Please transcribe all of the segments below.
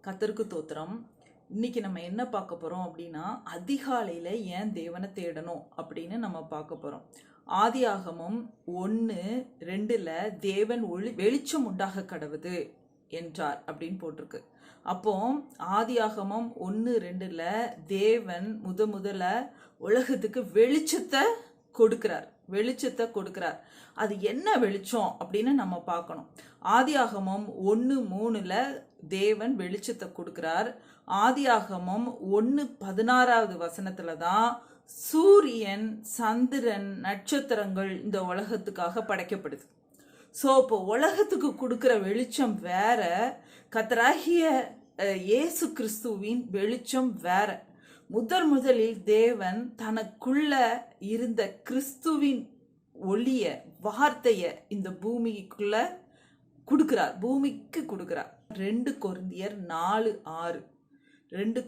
கர்த்தருக்கு தோத்திரம். இன்னைக்கு நம்ம என்ன பார்க்க போறோம் அப்படின்னா, அதிகாலையில ஏன் தேவனை தேடணும் அப்படின்னு நம்ம பார்க்க போறோம். ஆதியாகமம் 1:2 தேவன் வெளிச்சம் உண்டாக கடவுது என்றார் அப்படின்னு போட்டிருக்கு. அப்போ ஆதியாகமம் 1:2 தேவன் முதல்ல உலகத்துக்கு வெளிச்சத்தை கொடுக்கிறார். அது என்ன வெளிச்சம் அப்படின்னு நம்ம பார்க்கணும். ஆதியாகமம் 1:3 தேவன் வெளிச்சத்தை கொடுக்கிறார். ஆதியாகமம் 1:16 தான் சூரியன், சந்திரன், நட்சத்திரங்கள் இந்த உலகத்துக்காக படைக்கப்படுது. ஸோ இப்போ உலகத்துக்கு கொடுக்கிற வெளிச்சம் வேற, கர்த்தராகிய இயேசு கிறிஸ்துவின் வெளிச்சம் வேற. முதலில் தேவன் தனக்குள்ள இருந்த கிறிஸ்துவின் ஒளிய, வார்த்தைய இந்த பூமிக்கு கொடுக்கிறார். 2 கொரிந்தியர் 4:6 2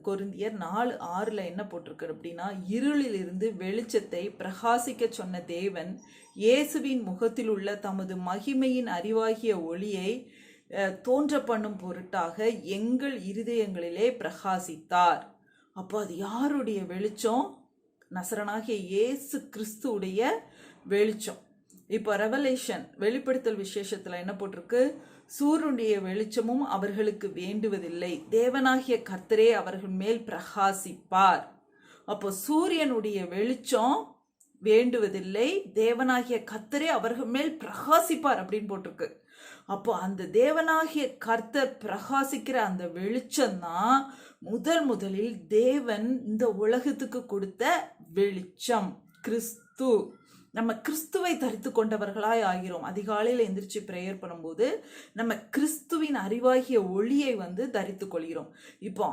கொரிந்தியர் 4:6 என்ன போட்டிருக்கு அப்படின்னா, இருளில் இருந்து வெளிச்சத்தை பிரகாசிக்க சொன்ன தேவன் இயேசுவின் முகத்தில் உள்ள தமது மகிமையின் அறிவாகிய ஒளியை தோன்ற பண்ணும் பொருட்டாக எங்கள் இருதயங்களிலே பிரகாசித்தார். அப்போ அது யாருடைய வெளிச்சம்? நசரனாகிய இயேசு கிறிஸ்துடைய வெளிச்சம். இப்போ ரெவலேஷன், வெளிப்படுத்தல் விசேஷத்துல என்ன போட்டிருக்கு? சூரியனுடைய வெளிச்சமும் அவர்களுக்கு வேண்டுவதில்லை, தேவனாகிய கர்த்தரே அவர்கள் மேல் பிரகாசிப்பார். அப்போ சூரியனுடைய வெளிச்சம் வேண்டுவதில்லை, தேவனாகிய கர்த்தரே அவர்கள் மேல் பிரகாசிப்பார் அப்படின்னு போட்டிருக்கு. அப்போ அந்த தேவனாகிய கர்த்தர் பிரகாசிக்கிற அந்த வெளிச்சம் தான் முதலில் தேவன் இந்த உலகத்துக்கு கொடுத்த வெளிச்சம். கிறிஸ்து. நம்ம கிறிஸ்துவை தரித்து கொண்டவர்களாய் ஆகிறோம். அதிகாலையில் எந்திரிச்சு பிரேயர் பண்ணும்போது நம்ம கிறிஸ்துவின் அறிவாகிய ஒளியை தரித்து கொள்கிறோம். இப்போ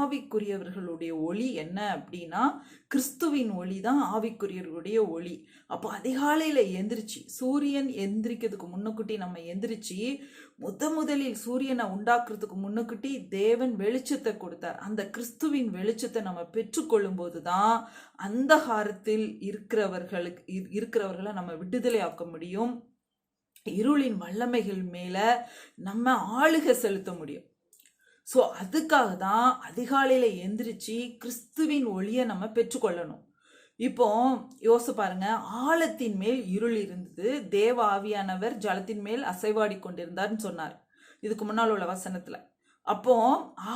ஆவிக்குரியவர்களுடைய ஒளி என்ன அப்படின்னா, கிறிஸ்துவின் ஒளி தான் ஆவிக்குரியவர்களுடைய ஒளி. அப்போ அதிகாலையில எந்திரிச்சு, சூரியன் எந்திரிக்கிறதுக்கு முன்னக்குட்டி நம்ம எந்திரிச்சு முதலில் சூரியனை உண்டாக்குறதுக்கு முன்னக்குட்டி தேவன் வெளிச்சத்தை கொடுத்தார். அந்த கிறிஸ்துவின் வெளிச்சத்தை நம்ம பெற்றுக்கொள்ளும் போதுதான் அந்தகாரத்தில் இருக்கிறவர்களை நம்ம விடுதலை ஆக்க முடியும். இருளின் வல்லமைகள் மேல நம்ம ஆளுகை செலுத்த முடியும். ஸோ அதுக்காக தான் அதிகாலையில எந்திரிச்சு கிறிஸ்துவின் ஒளியை நம்ம பெற்றுக்கொள்ளணும். இப்போ யோசிச்சு பாருங்க, ஆழத்தின் மேல் இருள் இருந்தது, தேவ ஆவியானவர் ஜலத்தின் மேல் அசைவாடி கொண்டிருந்தார்னு சொன்னார் இதுக்கு முன்னால் உள்ள வசனத்துல. அப்போ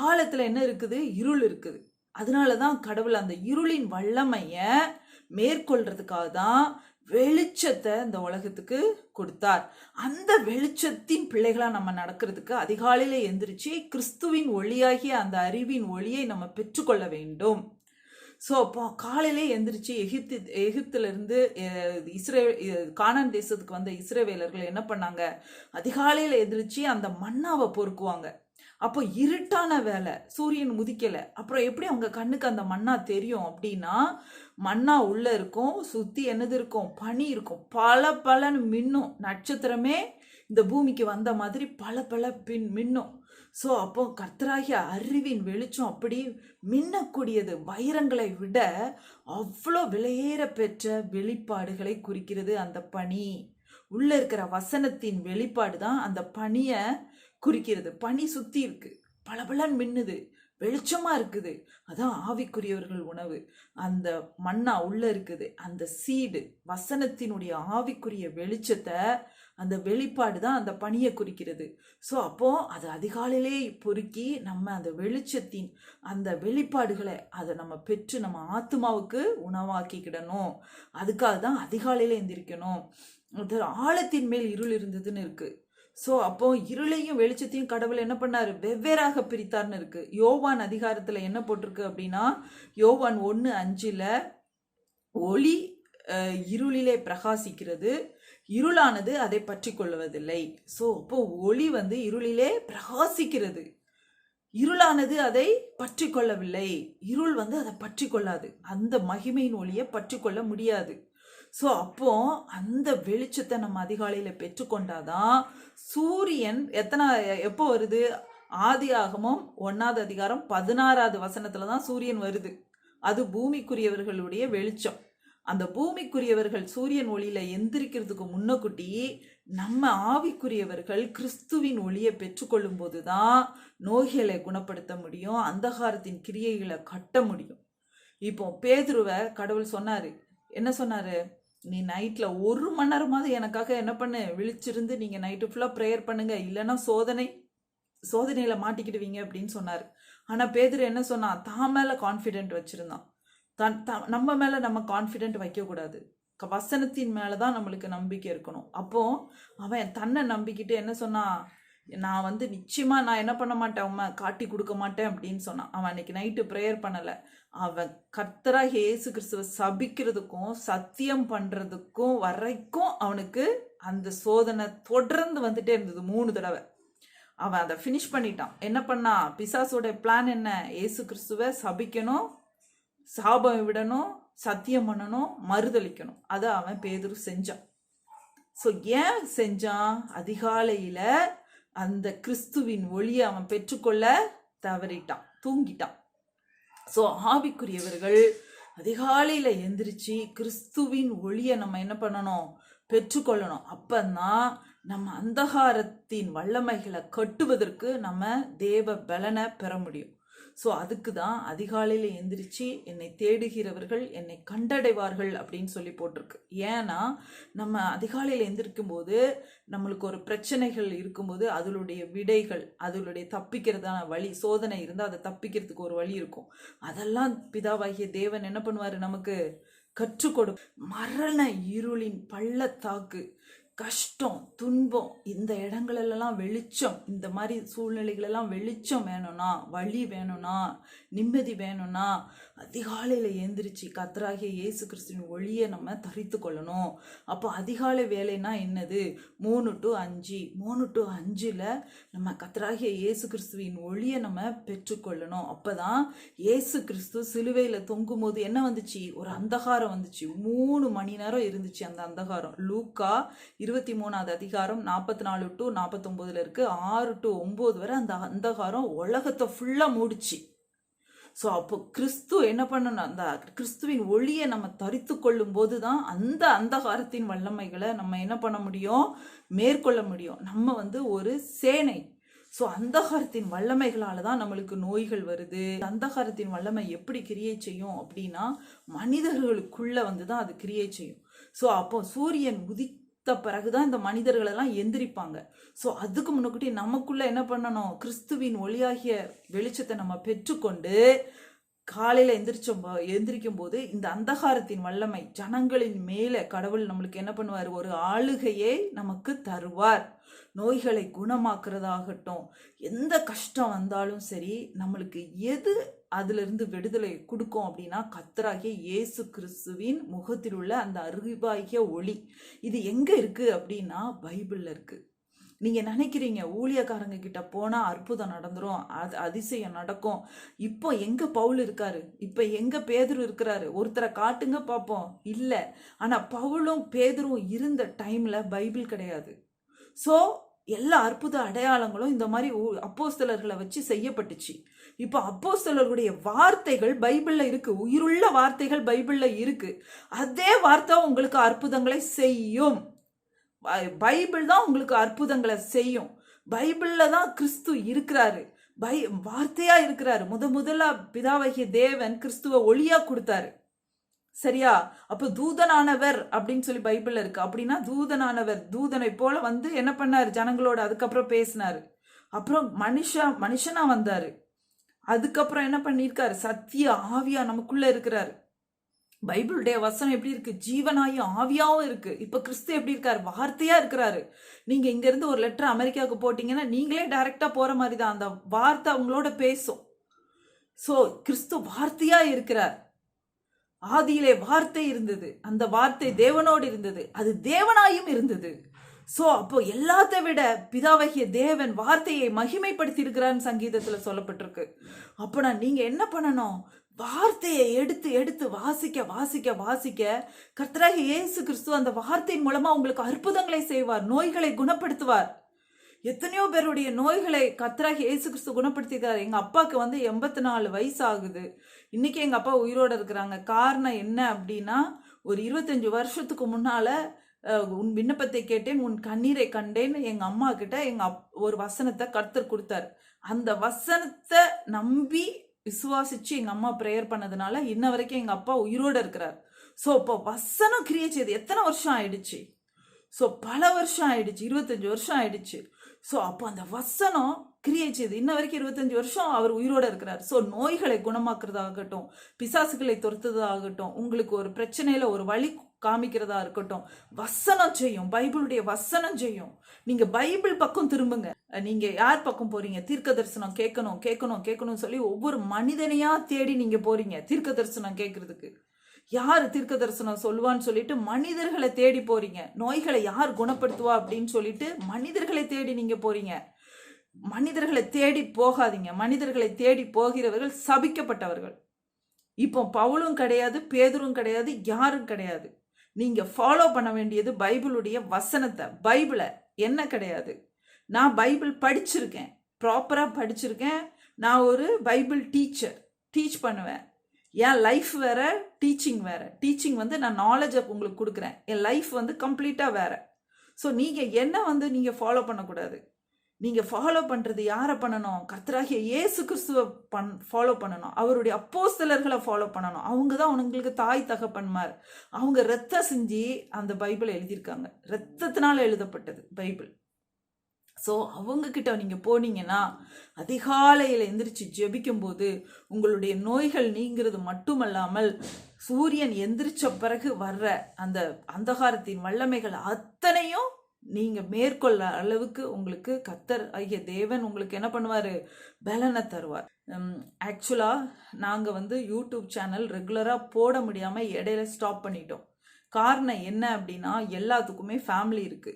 ஆழத்துல என்ன இருக்குது? இருள் இருக்குது. அதனாலதான் கடவுள் அந்த இருளின் வல்லமைய மேற்கொள்றதுக்காக தான் வெளிச்சத்தை இந்த உலகத்துக்கு கொடுத்தார். அந்த வெளிச்சத்தின் பிள்ளைகளா நம்ம நடக்கிறதுக்கு அதிகாலையில எந்திரிச்சு கிறிஸ்துவின் ஒளியாகிய அந்த அறிவின் ஒளியை நம்ம பெற்றுக்கொள்ள வேண்டும். ஸோ அப்போ காலையிலே எந்திரிச்சு எகிப்துல இருந்து கானான் தேசத்துக்கு வந்த இஸ்ரவேலர்கள் என்ன பண்ணாங்க? அதிகாலையில எந்திரிச்சு அந்த மன்னாவை பொறுக்குவாங்க. அப்போ இருட்டான வேலை, சூரியன் முதிக்கல. அப்புறம் எப்படி அவங்க கண்ணுக்கு அந்த மன்னா தெரியும் அப்படின்னா, மன்னா உள்ள இருக்கும், சுத்தி என்னது இருக்கும்? பனி இருக்கும், பலன்னு மின்னும். நட்சத்திரமே இந்த பூமிக்கு வந்த மாதிரி பல மின்னும். ஸோ அப்போ கர்த்தராகிய அறிவின் வெளிச்சம் அப்படி மின்னக்கூடியது. வைரங்களை விட அவ்வளோ விலையேற பெற்ற வெளிப்பாடுகளை குறிக்கிறது அந்த பனி. உள்ள இருக்கிற வசனத்தின் வெளிப்பாடு தான் அந்த பனியை குறிக்கிறது. பனி சுத்தி இருக்கு, பலன்னு மின்னுது, வெளிச்சமா இருக்குது. அதான் ஆவிக்குரியவர்கள் உணவு. அந்த மன்னா உள்ள இருக்குது, அந்த சீடு வசனத்தினுடைய ஆவிக்குரிய வெளிச்சத்தை, அந்த வெளிப்பாடு தான் அந்த பனியை குறிக்கிறது. ஸோ அப்போ அது அதிகாலையிலே பொறுக்கி நம்ம அந்த வெளிச்சத்தின் அந்த வெளிப்பாடுகளை அதை நம்ம பெற்று நம்ம ஆத்மாவுக்கு உணவாக்கிக்கிடணும். அதுக்காக தான் அதிகாலையில எந்திரிக்கணும். ஆழத்தின் மேல் இருள் இருந்ததுன்னு இருக்கு. ஸோ அப்போ இருளையும் வெளிச்சத்தையும் கடவுள் என்ன பண்ணாரு? வெவ்வேறாக பிரித்தார்னு இருக்கு. யோவான் அதிகாரத்துல என்ன போட்டிருக்கு அப்படின்னா, யோவான் 1:5 ஒளி இருளிலே பிரகாசிக்கிறது, இருளானது அதை பற்றி கொள்வதில்லை. ஸோ அப்போ ஒளி இருளிலே பிரகாசிக்கிறது, இருளானது அதை பற்றி கொள்ளவில்லை. இருள் அதை பற்றி கொள்ளாது, அந்த மகிமையின் ஒளியை பற்றி கொள்ள முடியாது. ஸோ அப்போ அந்த வெளிச்சத்தை நம்ம அதிகாலையில பெற்றுக்கொண்டாதான் சூரியன் எப்போ வருது? ஆதியாகமம் 1:16 16 தான் சூரியன் வருது. அது பூமிக்குரியவர்களுடைய வெளிச்சம். அந்த பூமிக்குரியவர்கள் சூரியன் ஒளியில எந்திரிக்கிறதுக்கு முன்னக்கூட்டி நம்ம ஆவிக்குரியவர்கள் கிறிஸ்துவின் ஒளியை பெற்றுக்கொள்ளும் போதுதான் நோய்களை குணப்படுத்த முடியும், அந்தகாரத்தின் கிரியைகளை கட்ட முடியும். இப்போ பேதுருவை கடவுள் சொன்னாரு, என்ன சொன்னாரு? நீ நைட்ல 1 மணி நேரமாவது எனக்காக என்ன பண்ணு, விழிச்சிருந்து நீங்க நைட்டு ஃபுல்லா ப்ரேயர் பண்ணுங்க, இல்லைன்னா சோதனையில மாட்டிக்கிடுவீங்க அப்படின்னு சொன்னாரு. ஆனா பேதுரு என்ன சொன்னான்? தான் மேல கான்ஃபிடென்ட் வச்சிருந்தான். நம்ம மேல நம்ம கான்ஃபிடென்ட் வைக்க கூடாது, வசனத்தின் மேலதான் நம்மளுக்கு நம்பிக்கை இருக்கணும். அப்போ அவன் தன்னை நம்பிக்கிட்டு என்ன சொன்னான்? நான் நிச்சயமா நான் என்ன பண்ண மாட்டேன், அவன் காட்டி கொடுக்க மாட்டேன் அப்படின்னு சொன்னான். அவன் அன்னைக்கு நைட்டு ப்ரேயர் பண்ணல. அவன் கர்த்தராகிய இயேசு கிறிஸ்துவை சபிக்கிறதுக்கும் சத்தியம் பண்றதுக்கும் வரைக்கும் அவனுக்கு அந்த சோதனை தொடர்ந்து வந்துட்டே இருந்தது. 3 தடவை அவன் அதை ஃபினிஷ் பண்ணிட்டான். என்ன பண்ணா? பிசாசோட பிளான் என்ன? இயேசு கிறிஸ்துவை சபிக்கணும், சாபம் விடணும், சத்தியம் பண்ணணும், மறுதளிக்கணும். அதை அவன் பேதுரு செஞ்சான். ஸோ ஏன் செஞ்சான்? அதிகாலையில அந்த கிறிஸ்துவின் ஒளியை அவன் பெற்றுக்கொள்ள தவறிட்டான், தூங்கிட்டான். ஸோ ஆவிக்குரியவர்கள் அதிகாலையில எந்திரிச்சு கிறிஸ்துவின் ஒளியை நம்ம என்ன பண்ணணும்? பெற்றுக்கொள்ளணும். அப்பந்தான் நம்ம அந்தகாரத்தின் வல்லமைகளை கட்டுவதற்கு நம்ம தேவ பலனை பெற முடியும். ஸோ அதுக்கு தான் அதிகாலையில் எந்திரிச்சு என்னை தேடுகிறவர்கள் என்னை கண்டடைவார்கள் அப்படின்னு சொல்லி போட்டிருக்கு. ஏன்னா நம்ம அதிகாலையில் எந்திரிக்கும் போது நம்மளுக்கு ஒரு பிரச்சனைகள் இருக்கும்போது அதனுடைய விடைகள், அதனுடைய தப்பிக்கிறதான வழி, சோதனை இருந்தால் அதை தப்பிக்கிறதுக்கு ஒரு வழி இருக்கும். அதெல்லாம் பிதாவாகிய தேவன் என்ன பண்ணுவார்? நமக்கு கற்றுக்கொடு. மரண இருளின் பள்ளத்தாக்கு, கஷ்டம், துன்பம், இந்த இடங்களெல்லாம் வெளிச்சம், இந்த மாதிரி சூழ்நிலைகளெல்லாம் வெளிச்சம் வேணும்னா, வழி வேணும்னா, நிம்மதி வேணும்னா அதிகாலையில் எழுந்திரிச்சு கர்த்தராகிய இயேசு கிறிஸ்துவின் ஒளியை நம்ம தரித்து கொள்ளணும். அப்போ அதிகாலை வேலைன்னா என்னது? 3 to 5, 3 to 5 நம்ம கர்த்தராகிய இயேசு கிறிஸ்துவின் ஒளியை நம்ம பெற்றுக்கொள்ளணும். அப்போதான் இயேசு கிறிஸ்து சிலுவையில் தொங்கும் போது என்ன வந்துச்சு? ஒரு அந்தகாரம் வந்துச்சு. 3 மணி நேரம் இருந்துச்சு அந்த அந்தகாரம். லூக்கா 23வது அதிகாரம் 44 to 49 இருக்கு. 6 to 9 வரை அந்த அந்தகாரம் உலகத்தை ஃபுல்லா மூடிச்சு. ஸோ அப்போ கிறிஸ்து என்ன பண்ணணும்? அந்த கிறிஸ்துவின் ஒளியை நம்ம தரித்து கொள்ளும் போது தான் அந்த அந்தகாரத்தின் வல்லமைகளை நம்ம என்ன பண்ண முடியும்? மேற்கொள்ள முடியும். நம்ம ஒரு சேனை. ஸோ அந்தகாரத்தின் வல்லமைகளால தான் நம்மளுக்கு நோய்கள் வருது. அந்தகாரத்தின் வல்லமை எப்படி கிரியை செய்யும் அப்படின்னா மனிதர்களுக்குள்ள தான் அது கிரியை செய்யும். ஸோ அப்போ சூரியன் பிறகுதான் இந்த மனிதர்கள் எல்லாம் எந்திரிப்பாங்க. ஸோ அதுக்கு முன்னாடி நமக்குள்ள என்ன பண்ணணும்? கிறிஸ்துவின் ஒளியாகிய வெளிச்சத்தை நம்ம பெற்றுக்கொண்டு காலையில எந்திரிக்கும் போது இந்த அந்தகாரத்தின் வல்லமை ஜனங்களின் மேல கடவுள் நம்மளுக்கு என்ன பண்ணுவார்? ஒரு ஆளுகையை நமக்கு தருவார். நோய்களை குணமாக்குறதாகட்டும், எந்த கஷ்டம் வந்தாலும் சரி, நம்மளுக்கு எது அதுல இருந்து விடுதலை கொடுக்கும் அப்படின்னா கர்த்தராகிய இயேசு கிறிஸ்துவின் முகத்தில் உள்ள அந்த அறிவாகிய ஒளி. இது எங்க இருக்கு அப்படின்னா பைபிள்ல இருக்கு. நீங்க நினைக்கிறீங்க ஊழியக்காரங்க கிட்ட போனா அற்புதம் நடந்துரும், அதிசயம் நடக்கும். இப்போ எங்க பவுல் இருக்காரு? இப்ப எங்க பேதுரு இருக்கிறாரு? ஒருத்தரை காட்டுங்க பார்ப்போம். இல்ல. ஆனா பவுலும் பேதுரும் இருந்த டைம்ல பைபிள் கிடையாது. ஸோ எல்லா அற்புத அடையாளங்களும் இந்த மாதிரி அப்போஸ்தலர்களை வச்சு செய்யப்பட்டுச்சு. இப்போ அப்போஸ்தலர்களுடைய வார்த்தைகள் பைபிள்ல இருக்கு, உயிருள்ள வார்த்தைகள் பைபிள்ல இருக்கு. அதே வார்த்தை உங்களுக்கு அற்புதங்களை செய்யும். பைபிள் தான் உங்களுக்கு அற்புதங்களை செய்யும். பைபிள்ல தான் கிறிஸ்து இருக்கிறாரு, வார்த்தையா இருக்கிறாரு. முதல்ல பிதாவாகிய தேவன் கிறிஸ்துவ ஒளியா கொடுத்தாரு. சரியா? அப்போ தூதனானவர் அப்படின்னு சொல்லி பைபிள்ல இருக்கு. அப்படின்னா தூதனானவர் தூதனை போல என்ன பண்ணாரு? ஜனங்களோட அதுக்கப்புறம் பேசினாரு. அப்புறம் மனுஷனா வந்தாரு. அதுக்கப்புறம் என்ன பண்ணிருக்காரு? சத்திய ஆவியா நமக்குள்ள இருக்கிறாரு. பைபிளுடைய வசனம் எப்படி இருக்கு? ஜீவனாயும் ஆவியாவும் இருக்கு. இப்ப கிறிஸ்து எப்படி இருக்காரு? வார்த்தையா இருக்கிறாரு. நீங்க இங்க இருந்து ஒரு லெட்டர் அமெரிக்காவுக்கு போட்டீங்கன்னா நீங்களே டைரக்டா போற மாதிரி தான் அந்த வார்த்தை அவங்களோட பேசும். சோ கிறிஸ்து வார்த்தையா இருக்கிறார். ஆதியிலே வார்த்தை இருந்தது, அந்த வார்த்தை தேவனோடு இருந்தது, அது தேவனாயும் இருந்தது. சோ அப்போ எல்லாத்தை விட பிதாவாகிய தேவன் வார்த்தையை மகிமைப்படுத்தி இருக்கிறான்னு சங்கீதத்துல சொல்லப்பட்டிருக்கு. அப்போ நீங்க என்ன பண்ணணும்? வார்த்தையை எடுத்து எடுத்து வாசிக்க வாசிக்க வாசிக்க கர்த்தராகிய இயேசு கிறிஸ்து அந்த வார்த்தையின் மூலமா உங்களுக்கு அற்புதங்களை செய்வார், நோய்களை குணப்படுத்துவார். எத்தனையோ பேருடைய நோய்களை கர்த்தராகிய இயேசு கிறிஸ்து குணப்படுத்திருக்காரு. எங்க அப்பாவுக்கு 84 வயசு ஆகுது. இன்னைக்கு எங்க அப்பா உயிரோட இருக்கிறாங்க. காரணம் என்ன அப்படின்னா ஒரு 25 வருஷத்துக்கு முன்னால உன் விண்ணப்பத்தை கேட்டேன், உன் கண்ணீரை கண்டேன் எங்க அம்மா கிட்ட ஒரு வசனத்தை கர்த்தர் கொடுத்தாரு. அந்த வசனத்தை நம்பி விசுவாசிச்சு எங்க அம்மா ப்ரேயர் பண்ணதுனால இன்ன வரைக்கும் எங்க அப்பா உயிரோட இருக்கிறார். ஸோ இப்போ வசனம் கிரியேட் செய்து எத்தனை வருஷம் ஆயிடுச்சு? ஸோ பல வருஷம் ஆயிடுச்சு, 25 வருஷம் ஆயிடுச்சு. ஸோ அப்போ அந்த வசனம் கிரியேட் செய்து இன்ன வரைக்கும் 25 வருஷம் அவர் உயிரோட இருக்கிறார். ஸோ நோய்களை குணமாக்குறதாகட்டும், பிசாசுகளை துரத்துறதாகட்டும், உங்களுக்கு ஒரு பிரச்சனையில ஒரு வழி காமிக்கிறதா இருக்கட்டும், வசனம் செய்யும். பைபிளுடைய வசனம் செய்யும். நீங்க பைபிள் பக்கம் திரும்புங்க. நீங்க யார் பக்கம் போறீங்க? தீர்க்க தரிசனம் கேட்கணும் கேட்கணும் கேட்கணும் சொல்லி ஒவ்வொரு மனிதனையா தேடி நீங்க போறீங்க தீர்க்க தரிசனம் கேட்கறதுக்கு. யார் தீர்க்க தரிசனம் சொல்லுவான்னு சொல்லிட்டு மனிதர்களை தேடி போறீங்க. நோய்களை யார் குணப்படுத்துவா அப்படின்னு சொல்லிட்டு மனிதர்களை தேடி நீங்க போறீங்க. மனிதர்களை தேடி போகாதீங்க. மனிதர்களை தேடி போகிறவர்கள் சபிக்கப்பட்டவர்கள். இப்போ பவுலும் கிடையாது, பேதுரும் கிடையாது, யாரும் கிடையாது. நீங்க ஃபாலோ பண்ண வேண்டியது பைபிளுடைய வசனத்தை. பைபிளை என்ன கிடையாது. நான் பைபிள் படிச்சிருக்கேன், ப்ராப்பரா படிச்சிருக்கேன். நான் ஒரு பைபிள் டீச்சர், டீச் பண்ணுவேன். என் லைஃப் வேற, டீச்சிங் வேற. டீச்சிங் வந்து நான் நாலேஜை உங்களுக்கு கொடுக்குறேன், என் லைஃப் வந்து கம்ப்ளீட்டா வேற. ஸோ நீங்க என்ன நீங்க ஃபாலோ பண்ணக்கூடாது. நீங்க ஃபாலோ பண்றது யாரை பண்ணணும்? கர்த்தராகிய இயேசு கிறிஸ்துவை ஃபாலோ பண்ணணும். அவருடைய அப்போஸ்தலர்களை ஃபாலோ பண்ணணும். அவங்க தான் உங்களுக்கு தாய் தகப்பன்மார். அவங்க ரத்தம் செஞ்சு அந்த பைபிளை எழுதியிருக்காங்க. ரத்தத்தினால எழுதப்பட்டது பைபிள். ஸோ அவங்க கிட்ட நீங்க போனீங்கன்னா அதிகாலையில் எந்திரிச்சு ஜெபிக்கும் போது உங்களுடைய நோய்கள் நீங்கிறது மட்டுமல்லாமல் சூரியன் எந்திரிச்ச பிறகு வர்ற அந்த அந்தகாரத்தின் வல்லமைகள் அத்தனையும் நீங்க மேற்கொள்ள அளவுக்கு உங்களுக்கு கர்த்தர் ஆகிய தேவன் உங்களுக்கு என்ன பண்ணுவாரு? பலனை தருவார். ஆக்சுவலா நாங்க வந்து யூடியூப் சேனல் ரெகுலரா போட முடியாம இடையில ஸ்டாப் பண்ணிட்டோம். காரணம் என்ன அப்படின்னா, எல்லாத்துக்குமே ஃபேமிலி இருக்கு.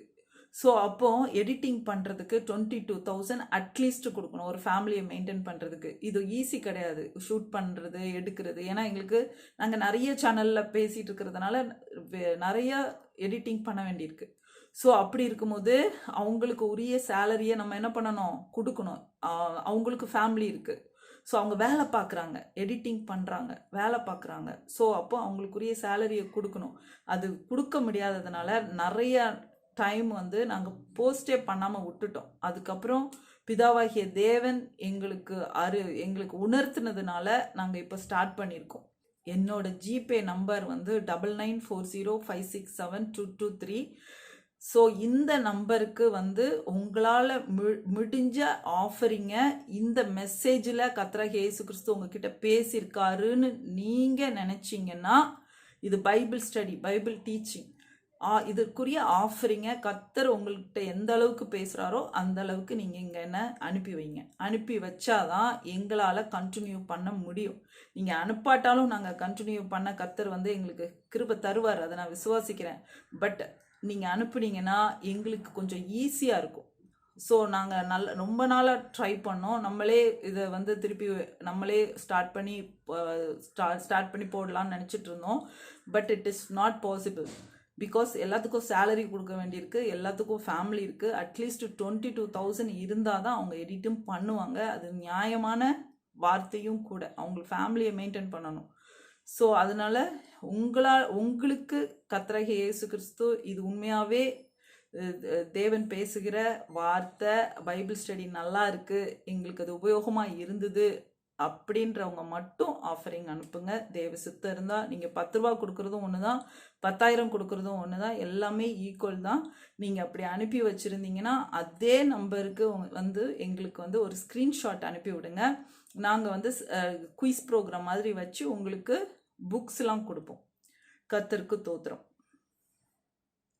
ஸோ அப்போ எடிட்டிங் பண்ணுறதுக்கு 22,000 அட்லீஸ்ட் கொடுக்கணும் ஒரு ஃபேமிலியை மெயின்டைன் பண்ணுறதுக்கு. இது ஈஸி கிடையாது, ஷூட் பண்ணுறது எடுக்கிறது. ஏன்னா எங்களுக்கு நாங்கள் நிறைய சேனலில் பேசிகிட்டு இருக்கிறதுனால நிறைய எடிட்டிங் பண்ண வேண்டியிருக்கு. ஸோ அப்படி இருக்கும்போது அவங்களுக்கு உரிய சேலரியை நம்ம என்ன பண்ணணும்? கொடுக்கணும். அவங்களுக்கு ஃபேமிலி இருக்குது. ஸோ அவங்க வேலை பார்க்குறாங்க, எடிட்டிங் பண்ணுறாங்க, வேலை பார்க்குறாங்க. ஸோ அப்போ அவங்களுக்குரிய சேலரியை கொடுக்கணும். அது கொடுக்க முடியாததுனால நிறைய டைம் வந்து நாங்கள் போஸ்டே பண்ணாமல் விட்டுட்டோம். அதுக்கப்புறம் பிதாவாகிய தேவன் எங்களுக்கு உணர்த்தினதுனால நாங்கள் இப்போ ஸ்டார்ட் பண்ணியிருக்கோம். என்னோட ஜிபே நம்பர் வந்து 9940567223. ஸோ இந்த நம்பருக்கு வந்து உங்களால் முடிஞ்ச ஆஃபரிங்க இந்த மெசேஜில் கர்த்தராகிய இயேசு கிறிஸ்து உங்ககிட்ட பேசியிருக்காருன்னு நீங்கள் நினச்சிங்கன்னா, இது பைபிள் ஸ்டடி, பைபிள் டீச்சிங், இதற்குரிய ஆஃபரிங்க கர்த்தர் உங்கள்கிட்ட எந்த அளவுக்கு பேசுகிறாரோ அந்த அளவுக்கு நீங்கள் இங்கே என்ன அனுப்பி வைங்க. அனுப்பி வச்சாதான் எங்களால் கண்டினியூ பண்ண முடியும். நீங்கள் அனுப்பாட்டாலும் நாங்கள் கண்டினியூ பண்ண கர்த்தர் வந்து எங்களுக்கு கிருபை தருவார், அதை நான் விசுவாசிக்கிறேன். பட் நீங்கள் அனுப்புனீங்கன்னா எங்களுக்கு கொஞ்சம் ஈஸியாக இருக்கும். ஸோ நாங்கள் ரொம்ப நாளாக ட்ரை பண்ணோம். நம்மளே இதை வந்து திருப்பி நம்மளே ஸ்டார்ட் பண்ணி போடலான்னு நினச்சிட்டு இருந்தோம். But it is not possible. Because எல்லாத்துக்கும் சேலரி கொடுக்க வேண்டியிருக்கு, எல்லாத்துக்கும் ஃபேமிலி இருக்குது. அட்லீஸ்ட் 22,000 இருந்தால் தான் அவங்க எடிட்டும் பண்ணுவாங்க. அது நியாயமான வார்த்தையும் கூட. அவங்க ஃபேமிலியை மெயின்டைன் பண்ணணும். ஸோ அதனால உங்களுக்கு கர்த்தராகிய இயேசு கிறிஸ்து இது உண்மையாகவே தேவன் பேசுகிற வார்த்தை, பைபிள் ஸ்டடி நல்லா இருக்குது, எங்களுக்கு அது உபயோகமாக இருந்தது அப்படின்றவங்க மட்டும் ஆஃபரிங் அனுப்புங்க. தேவ சித்தம் இருந்தால் நீங்கள் 10 ரூபா கொடுக்குறதும் ஒன்று தான், 10,000 கொடுக்குறதும் ஒன்று தான், எல்லாமே ஈக்குவல் தான். நீங்கள் அப்படி அனுப்பி வச்சுருந்தீங்கன்னா அதே நம்பருக்கு வந்து எங்களுக்கு வந்து ஒரு ஸ்க்ரீன்ஷாட் அனுப்பி விடுங்க. நாங்கள் வந்து குயிஸ் ப்ரோக்ராம் மாதிரி வச்சு உங்களுக்கு புக்ஸ்லாம் கொடுப்போம். கர்த்தருக்கு தோத்திரம்.